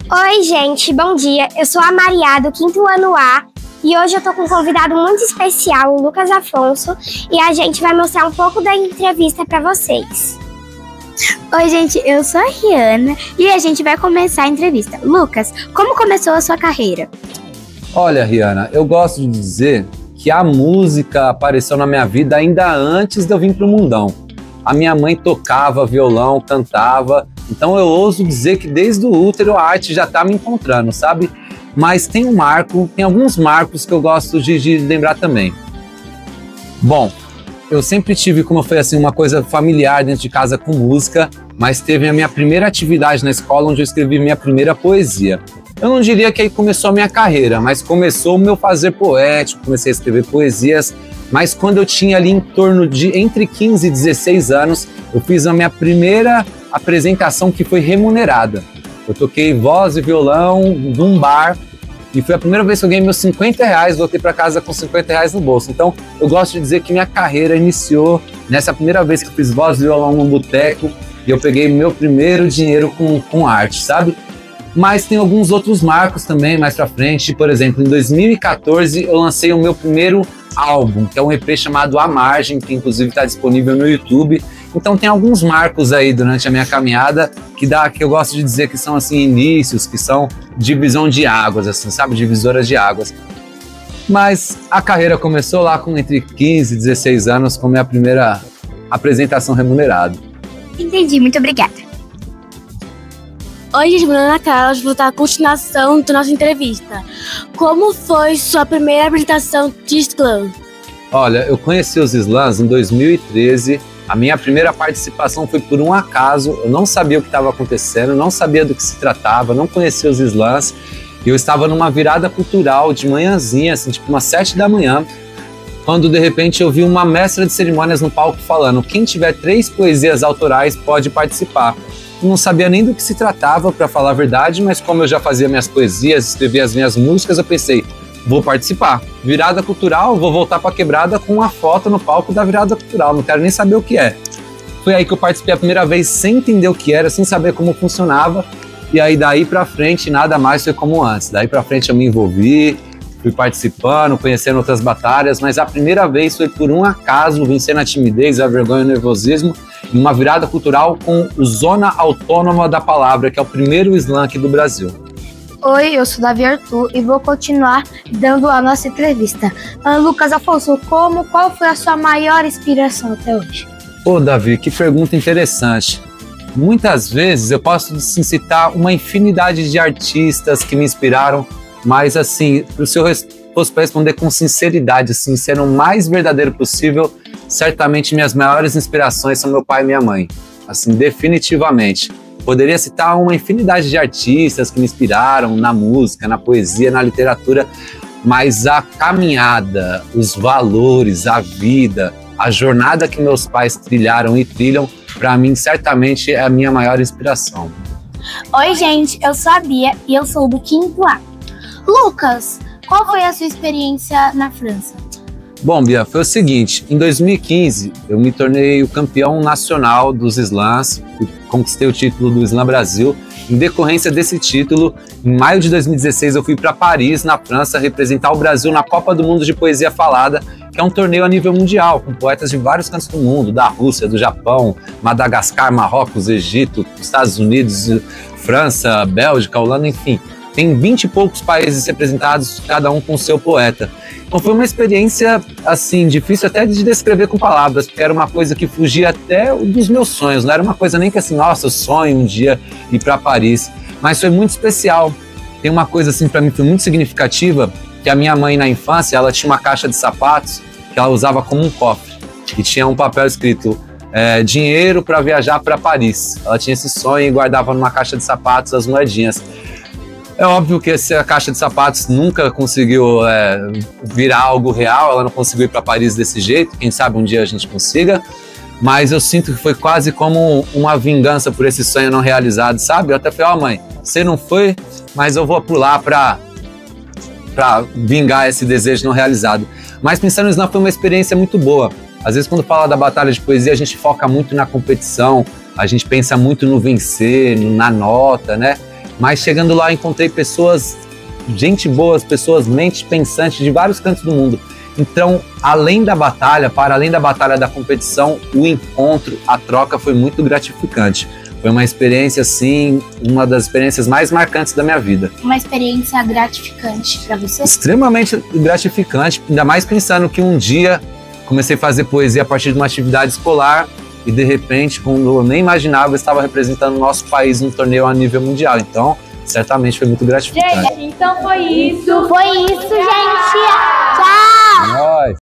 Oi, gente, bom dia. Eu sou a Maria, do 5º ano A, e hoje eu tô com um convidado muito especial, o Lucas Afonso, e a gente vai mostrar um pouco da entrevista pra vocês. Oi, gente, eu sou a Rihanna e a gente vai começar a entrevista. Lucas, como começou a sua carreira? Olha, Rihanna, eu gosto de dizer que a música apareceu na minha vida ainda antes de eu vir pro mundão. A minha mãe tocava violão, cantava, então eu ouso dizer que desde o útero a arte já tá me encontrando, sabe? Mas tem alguns marcos que eu gosto de lembrar também. Bom, eu sempre tive, como foi assim, uma coisa familiar dentro de casa com música, mas teve a minha primeira atividade na escola onde eu escrevi minha primeira poesia. Eu não diria que aí começou a minha carreira, mas começou o meu fazer poético, comecei a escrever poesias, mas quando eu tinha ali em torno de entre 15 e 16 anos, eu fiz a minha primeira apresentação que foi remunerada. Eu toquei voz e violão num bar e foi a primeira vez que eu ganhei meus R$50, voltei para casa com R$50 no bolso. Então eu gosto de dizer que minha carreira iniciou nessa primeira vez que eu fiz voz e violão num boteco e eu peguei meu primeiro dinheiro com arte, sabe? Mas tem alguns outros marcos também mais pra frente. Por exemplo, em 2014 eu lancei o meu primeiro álbum, que é um EP chamado A Margem, que inclusive está disponível no YouTube. Então tem alguns marcos aí durante a minha caminhada que eu gosto de dizer que são assim inícios, que são divisão de águas, assim, sabe? Divisoras de águas. Mas a carreira começou lá com entre 15 e 16 anos com minha primeira apresentação remunerada. Entendi, muito obrigada. Oi, gente, meu nome é Ana Carla, vou dar a continuação da nossa entrevista. Como foi sua primeira apresentação de slam? Olha, eu conheci os slams em 2013, a minha primeira participação foi por um acaso, eu não sabia o que estava acontecendo, não sabia do que se tratava, não conhecia os slams, e eu estava numa virada cultural de manhãzinha, assim, tipo umas 7 da manhã, quando de repente eu vi uma mestra de cerimônias no palco falando: quem tiver 3 poesias autorais pode participar. Eu não sabia nem do que se tratava, para falar a verdade, mas como eu já fazia minhas poesias, escrevia as minhas músicas, eu pensei, vou participar. Virada cultural, vou voltar para a quebrada com uma foto no palco da virada cultural, não quero nem saber o que é. Foi aí que eu participei a primeira vez sem entender o que era, sem saber como funcionava, e aí daí para frente nada mais foi como antes. Daí para frente eu me envolvi, fui participando, conhecendo outras batalhas, mas a primeira vez foi por um acaso, vencendo a timidez, a vergonha e o nervosismo, em uma virada cultural com o Zona Autônoma da Palavra, que é o primeiro slam aqui do Brasil. Oi, eu sou Davi Arthur e vou continuar dando a nossa entrevista. Lucas Afonso, qual foi a sua maior inspiração até hoje? Ô Davi, que pergunta interessante. Muitas vezes eu posso citar uma infinidade de artistas que me inspiraram, mas assim, se eu fosse para responder com sinceridade, assim, sendo o mais verdadeiro possível, certamente minhas maiores inspirações são meu pai e minha mãe, assim, definitivamente. Poderia citar uma infinidade de artistas que me inspiraram na música, na poesia, na literatura, mas a caminhada, os valores, a vida, a jornada que meus pais trilharam e trilham, para mim, certamente é a minha maior inspiração. Oi, gente, eu sou a Bia e eu sou do 5º A. Lucas, qual foi a sua experiência na França? Bom, Bia, foi o seguinte, em 2015 eu me tornei o campeão nacional dos slams, conquistei o título do Slam Brasil. Em decorrência desse título, em maio de 2016 eu fui para Paris, na França, representar o Brasil na Copa do Mundo de Poesia Falada, que é um torneio a nível mundial, com poetas de vários cantos do mundo, da Rússia, do Japão, Madagascar, Marrocos, Egito, Estados Unidos, França, Bélgica, Holanda, enfim. Tem 20 e poucos países representados, cada um com o seu poeta. Então foi uma experiência, assim, difícil até de descrever com palavras, porque era uma coisa que fugia até dos meus sonhos, não era uma coisa nem que assim, nossa, eu sonho um dia ir para Paris, mas foi muito especial. Tem uma coisa assim para mim que foi muito significativa, que a minha mãe na infância, ela tinha uma caixa de sapatos que ela usava como um cofre, e tinha um papel escrito, dinheiro para viajar para Paris. Ela tinha esse sonho e guardava numa caixa de sapatos as moedinhas. É óbvio que essa caixa de sapatos nunca conseguiu virar algo real, ela não conseguiu ir para Paris desse jeito, quem sabe um dia a gente consiga, mas eu sinto que foi quase como uma vingança por esse sonho não realizado, sabe? Eu até falei, mãe, você não foi, mas eu vou por lá para vingar esse desejo não realizado. Mas pensando no slam foi uma experiência muito boa. Às vezes quando fala da batalha de poesia a gente foca muito na competição, a gente pensa muito no vencer, na nota, né? mas chegando lá encontrei pessoas, gente boas, pessoas mentes pensantes de vários cantos do mundo. Então, além da batalha, para além da batalha da competição, o encontro, a troca foi muito gratificante. Foi uma experiência, assim, uma das experiências mais marcantes da minha vida. Uma experiência gratificante para você? Extremamente gratificante, ainda mais pensando que um dia comecei a fazer poesia a partir de uma atividade escolar e, de repente, quando eu nem imaginava, eu estava representando o nosso país num torneio a nível mundial. Então, certamente foi muito gratificante. Gente, então foi isso. Foi isso, gente. Tchau! É nóis!